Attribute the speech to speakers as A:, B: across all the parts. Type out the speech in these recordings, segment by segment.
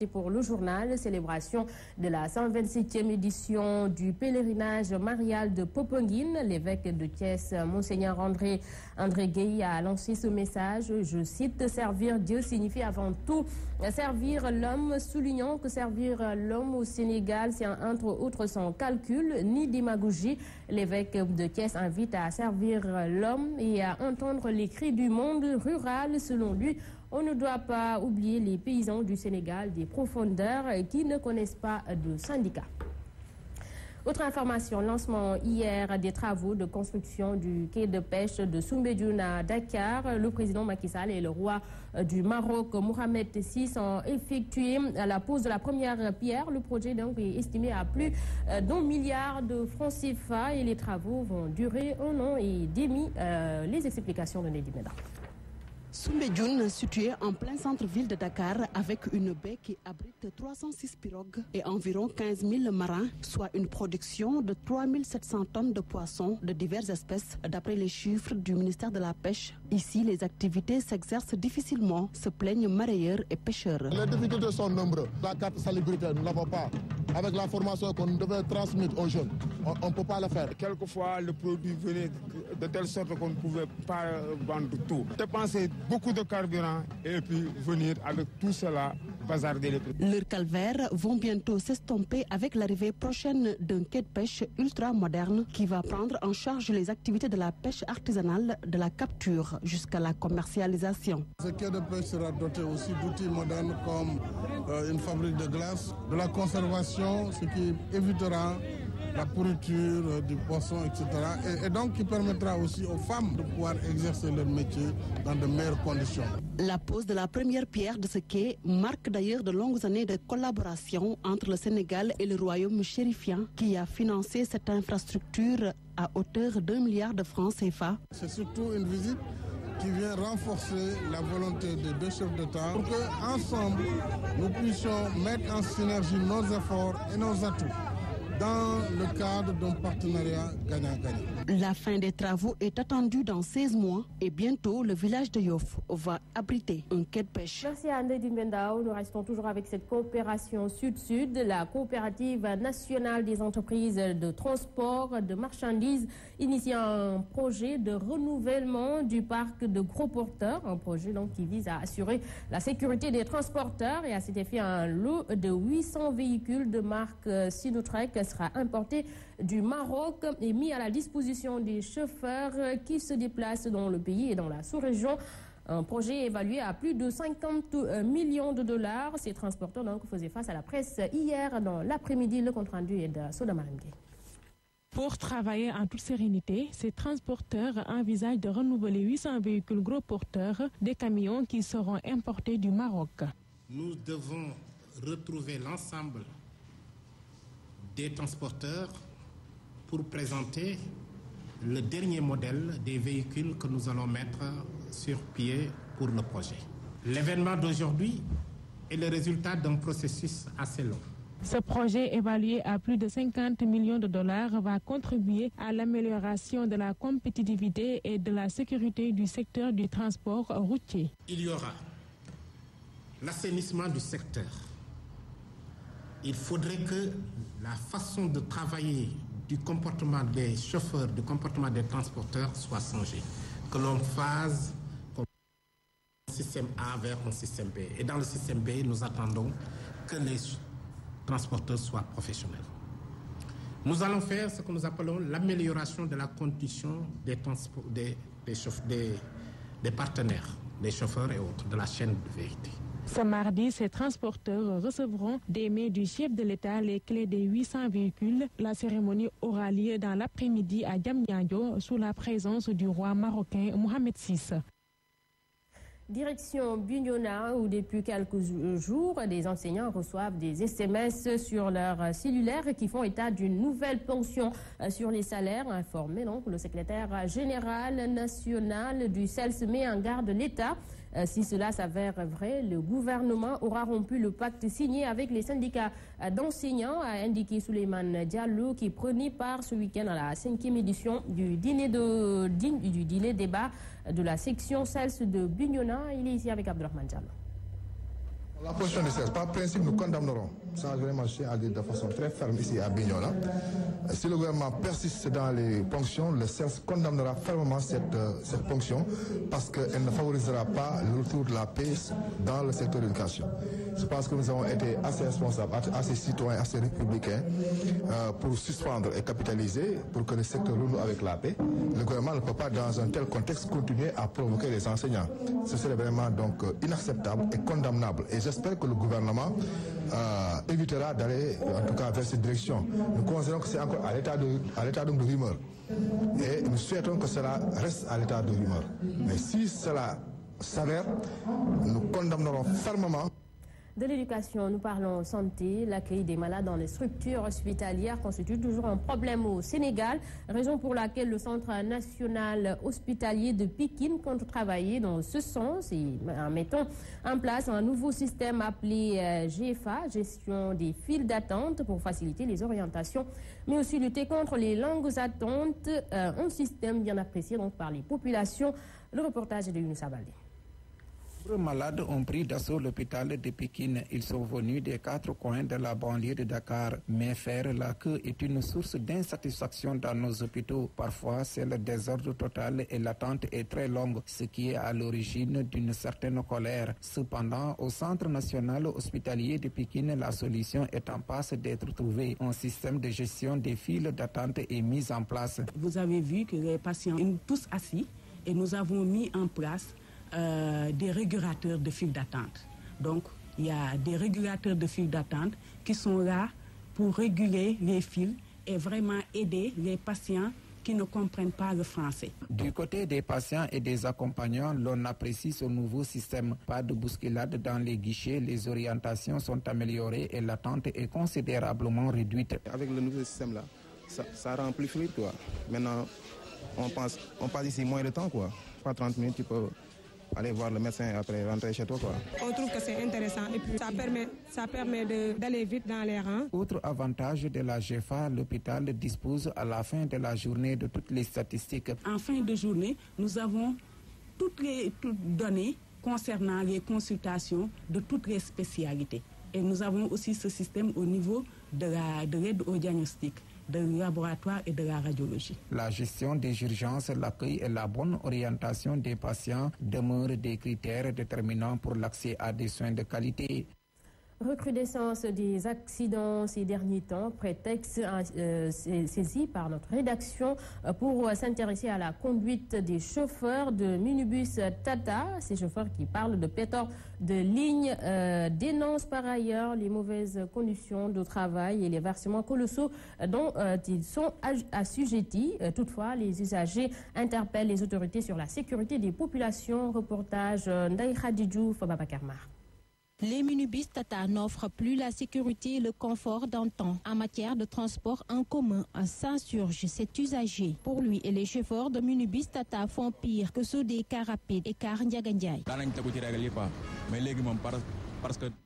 A: Pour le journal, célébration de la 127e édition du pèlerinage marial de Popenguine. L'évêque de Thiès, Monseigneur André Gueye, a lancé ce message. Je cite, « Servir Dieu signifie avant tout servir l'homme », soulignant que servir l'homme au Sénégal, c'est entre autres sans calcul ni démagogie. L'évêque de Thiès invite à servir l'homme et à entendre les cris du monde rural. Selon lui, on ne doit pas oublier les paysans du Sénégal des profondeurs qui ne connaissent pas de syndicats. Autre information, lancement hier des travaux de construction du quai de pêche de Soumbédioune à Dakar. Le président Macky Sall et le roi du Maroc, Mohamed VI, ont effectué la pose de la première pierre. Le projet donc est estimé à plus d'1 milliard de francs CFA et les travaux vont durer 1 an et demi. Les explications de Nedi Meda.
B: Soumbédioune, situé en plein centre-ville de Dakar, avec une baie qui abrite 306 pirogues et environ 15 000 marins, soit une production de 3 700 tonnes de poissons de diverses espèces, d'après les chiffres du ministère de la Pêche. Ici, les activités s'exercent difficilement, se plaignent mareyeurs et pêcheurs.
C: Les difficultés sont nombreuses. La carte salubrité, nous ne l'avons pas. Avec la formation qu'on devait transmettre aux jeunes, on ne peut pas le faire.
D: Quelquefois, le produit venait de telle sorte qu'on ne pouvait pas vendre tout. Dépenser beaucoup de carburant et puis venir avec tout cela bazarder les prix.
B: Leurs calvaires vont bientôt s'estomper avec l'arrivée prochaine d'un quai de pêche ultra moderne qui va prendre en charge les activités de la pêche artisanale, de la capture jusqu'à la commercialisation.
C: Ce quai de pêche sera doté aussi d'outils modernes comme une fabrique de glace, de la conservation, ce qui évitera la pourriture du poisson, etc. Et donc qui permettra aussi aux femmes de pouvoir exercer leur métier dans de meilleures conditions.
B: La pose de la première pierre de ce quai marque d'ailleurs de longues années de collaboration entre le Sénégal et le royaume chérifien qui a financé cette infrastructure à hauteur d'1 milliard de francs CFA.
C: C'est surtout une visite qui vient renforcer la volonté des deux chefs d'État pour qu'ensemble nous puissions mettre en synergie nos efforts et nos atouts dans le cadre d'un partenariat gagnant-gagnant.
B: La fin des travaux est attendue dans 16 mois et bientôt le village de Yoff va abriter un quai de pêche.
A: Merci à Ndedi Mbendao. Nous restons toujours avec cette coopération sud-sud. La coopérative nationale des entreprises de transport de marchandises initie un projet de renouvellement du parc de gros porteurs. Un projet donc qui vise à assurer la sécurité des transporteurs et à cet effet un lot de 800 véhicules de marque Sinotrek sera importé du Maroc et mis à la disposition des chauffeurs qui se déplacent dans le pays et dans la sous-région. Un projet évalué à plus de 50 millions de dollars. Ces transporteurs donc faisaient face à la presse hier dans l'après-midi. Le compte-rendu est de Soda Marimge.
E: Pour travailler en toute sérénité, ces transporteurs envisagent de renouveler 800 véhicules gros porteurs, des camions qui seront importés du Maroc.
F: Nous devons retrouver l'ensemble des transporteurs pour présenter le dernier modèle des véhicules que nous allons mettre sur pied pour le projet. L'événement d'aujourd'hui est le résultat d'un processus assez long.
E: Ce projet, évalué à plus de 50 millions de dollars, va contribuer à l'amélioration de la compétitivité et de la sécurité du secteur du transport routier.
F: Il y aura l'assainissement du secteur. Il faudrait que la façon de travailler du comportement des chauffeurs, du comportement des transporteurs soit changée. Que l'on fasse comme un système A vers un système B. Et dans le système B, nous attendons que les transporteurs soient professionnels. Nous allons faire ce que nous appelons l'amélioration de la condition des partenaires, des chauffeurs et autres, de la chaîne de vérité.
E: Ce mardi, ces transporteurs recevront des mains du chef de l'État les clés des 800 véhicules. La cérémonie aura lieu dans l'après-midi à Diamniadio sous la présence du roi marocain Mohamed VI.
A: Direction Bignona où depuis quelques jours, des enseignants reçoivent des SMS sur leur cellulaire qui font état d'une nouvelle ponction sur les salaires. Informé donc le secrétaire général national du CELS met en garde l'État. Si cela s'avère vrai, le gouvernement aura rompu le pacte signé avec les syndicats d'enseignants, a indiqué Souleymane Diallo, qui prenait part ce week-end à la 5e édition du dîner débat de la section CELS de Bignona. Il est ici avec Abdourahmane Diallo.
G: La position du CES, par principe, nous condamnerons, ça vraiment je tiens à dire de façon très ferme ici à Bignona. Si le gouvernement persiste dans les ponctions, le CES condamnera fermement cette ponction parce qu'elle ne favorisera pas le retour de la paix dans le secteur de l'éducation. Je pense que nous avons été assez responsables, assez citoyens, assez républicains pour suspendre et capitaliser pour que le secteur renoue avec la paix. Le gouvernement ne peut pas, dans un tel contexte, continuer à provoquer les enseignants. Ce serait vraiment donc inacceptable et condamnable. Et j'espère que le gouvernement évitera d'aller, en tout cas, vers cette direction. Nous considérons que c'est encore à l'état de rumeur. Et nous souhaitons que cela reste à l'état de rumeur. Mais si cela s'avère, nous condamnerons fermement.
A: De l'éducation, nous parlons santé. L'accueil des malades dans les structures hospitalières constitue toujours un problème au Sénégal, raison pour laquelle le Centre national hospitalier de Pikine compte travailler dans ce sens et en mettant en place un nouveau système appelé GFA, gestion des files d'attente, pour faciliter les orientations, mais aussi lutter contre les longues attentes, un système bien apprécié donc par les populations. Le reportage est de Younoussa Baldé.
H: Les malades ont pris d'assaut l'hôpital de Pikine. Ils sont venus des 4 coins de la banlieue de Dakar. Mais faire la queue est une source d'insatisfaction dans nos hôpitaux. Parfois, c'est le désordre total et l'attente est très longue, ce qui est à l'origine d'une certaine colère. Cependant, au Centre national hospitalier de Pikine, la solution est en passe d'être trouvée. Un système de gestion des files d'attente est mis en place.
B: Vous avez vu que les patients sont tous assis et nous avons mis en place des régulateurs de files d'attente. Donc, il y a des régulateurs de files d'attente qui sont là pour réguler les files et vraiment aider les patients qui ne comprennent pas le français.
H: Du côté des patients et des accompagnants, l'on apprécie ce nouveau système. Pas de bousculade dans les guichets, les orientations sont améliorées et l'attente est considérablement réduite.
I: Avec le nouveau système-là, ça rend plus fluide, quoi. Maintenant, on passe ici moins de temps, quoi. Pas 30 minutes, tu peux aller voir le médecin et après rentrer chez toi, quoi.
J: On trouve que c'est intéressant et puis ça permet d'aller vite dans les rangs.
H: Autre avantage de la GFA, l'hôpital dispose à la fin de la journée de toutes les statistiques.
B: En fin de journée, nous avons toutes les données concernant les consultations de toutes les spécialités. Et nous avons aussi ce système au niveau de l'aide au diagnostic, du laboratoire et de la radiologie.
H: La gestion des urgences, l'accueil et la bonne orientation des patients demeurent des critères déterminants pour l'accès à des soins de qualité.
A: Recrudescence des accidents ces derniers temps, prétexte saisi par notre rédaction pour s'intéresser à la conduite des chauffeurs de minibus Tata. Ces chauffeurs qui parlent de pétard de ligne dénoncent par ailleurs les mauvaises conditions de travail et les versements colossaux dont ils sont assujettis. Toutefois, les usagers interpellent les autorités sur la sécurité des populations. Reportage Ndaï Khadidjou, Fababakarmar.
K: Les minibus Tata n'offrent plus la sécurité et le confort d'antan. En matière de transport en commun, s'insurge cet usager. Pour lui et les chauffeurs de minibus Tata font pire que ceux des cars rapides et cars Ndiagandiaï.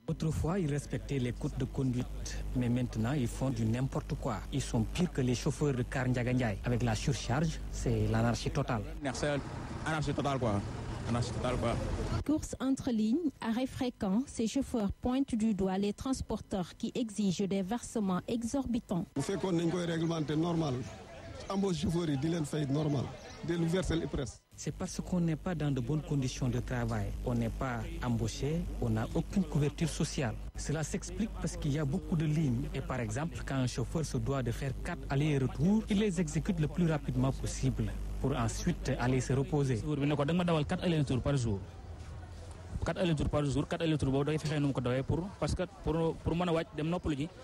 L: Autrefois, ils respectaient les codes de conduite, mais maintenant, ils font du n'importe quoi. Ils sont pires que les chauffeurs de cars Ndiagandiaï. Avec la surcharge, c'est l'anarchie totale.
I: Anarchie totale, quoi.
K: Course entre lignes, arrêt fréquent, ces chauffeurs pointent du doigt les transporteurs qui exigent des versements exorbitants.
M: Vous faites qu'on ait réglementé normal. Embauche chauffeurs, ils disent normal.
L: C'est parce qu'on n'est pas dans de bonnes conditions de travail. On n'est pas embauché, on n'a aucune couverture sociale. Cela s'explique parce qu'il y a beaucoup de lignes. Et par exemple, quand un chauffeur se doit de faire 4 allers et retours, il les exécute le plus rapidement possible pour ensuite aller se reposer.
N: 4 allers-retours par jour. 4 allers-retours par jour, 4 allers-retours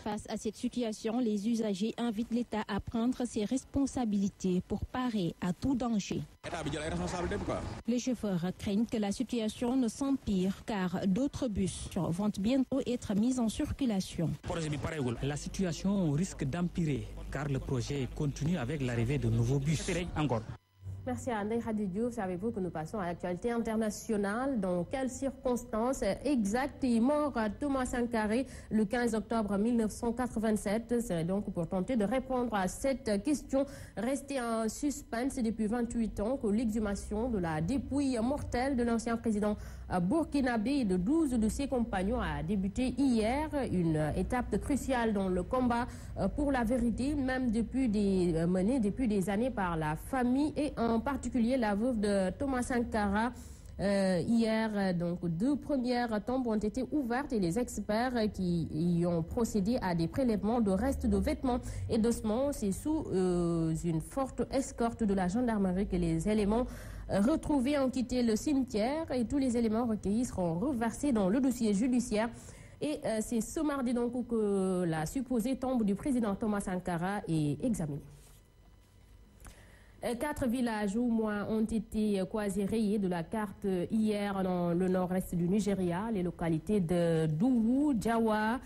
K: Face à cette situation, les usagers invitent l'État à prendre ses responsabilités pour parer à tout danger. Les chauffeurs craignent que la situation ne s'empire car d'autres bus vont bientôt être mis en circulation.
L: La situation risque d'empirer car le projet continue avec l'arrivée de nouveaux bus.
A: Merci à Ndaï Khadidjou. Savez-vous que nous passons à l'actualité internationale? Dans quelles circonstances exactes est mort Thomas Sankara le 15 octobre 1987? C'est donc pour tenter de répondre à cette question restée en suspense depuis 28 ans que l'exhumation de la dépouille mortelle de l'ancien président burkinabé de 12 de ses compagnons a débuté hier, une étape cruciale dans le combat pour la vérité, même menée depuis des années par la famille et en particulier la veuve de Thomas Sankara. Hier, donc, 2 premières tombes ont été ouvertes et les experts qui y ont procédé à des prélèvements de restes de vêtements et d'ossements. C'est sous une forte escorte de la gendarmerie que les éléments retrouvés ont quitté le cimetière et tous les éléments recueillis seront reversés dans le dossier judiciaire. Et c'est ce mardi donc que la supposée tombe du président Thomas Sankara est examinée. 4 villages au moins ont été quasi rayés de la carte hier dans le nord-est du Nigeria. Les localités de Dougou, Djawa,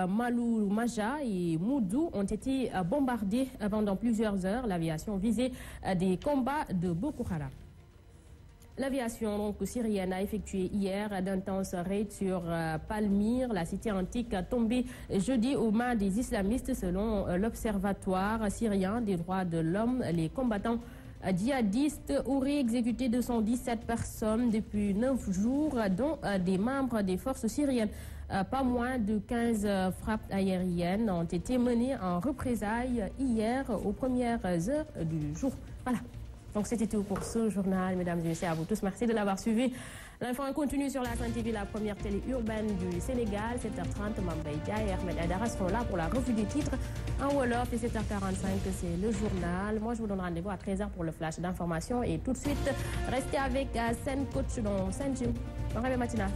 A: Malou, Maja et Moudou ont été bombardées pendant plusieurs heures. L'aviation visait des combats de Boko Haram. L'aviation syrienne a effectué hier d'intenses raids sur Palmyre, la cité antique tombée jeudi aux mains des islamistes. Selon l'Observatoire syrien des droits de l'homme, les combattants djihadistes auraient exécuté 217 personnes depuis 9 jours, dont des membres des forces syriennes. Pas moins de 15 frappes aériennes ont été menées en représailles hier aux premières heures du jour. Voilà. Donc c'était tout pour ce journal, mesdames et messieurs, à vous tous. Merci de l'avoir suivi. L'info continue sur la Sen TV, la première télé urbaine du Sénégal. 7h30, Mambay Dia et Ahmed Aïdara seront là pour la revue des titres en Wolof. Et 7h45, c'est le journal. Moi, je vous donne rendez-vous à 13h pour le flash d'information. Et tout de suite, restez avec Sen Coach dans Sen Gym. Bon réveil matinal.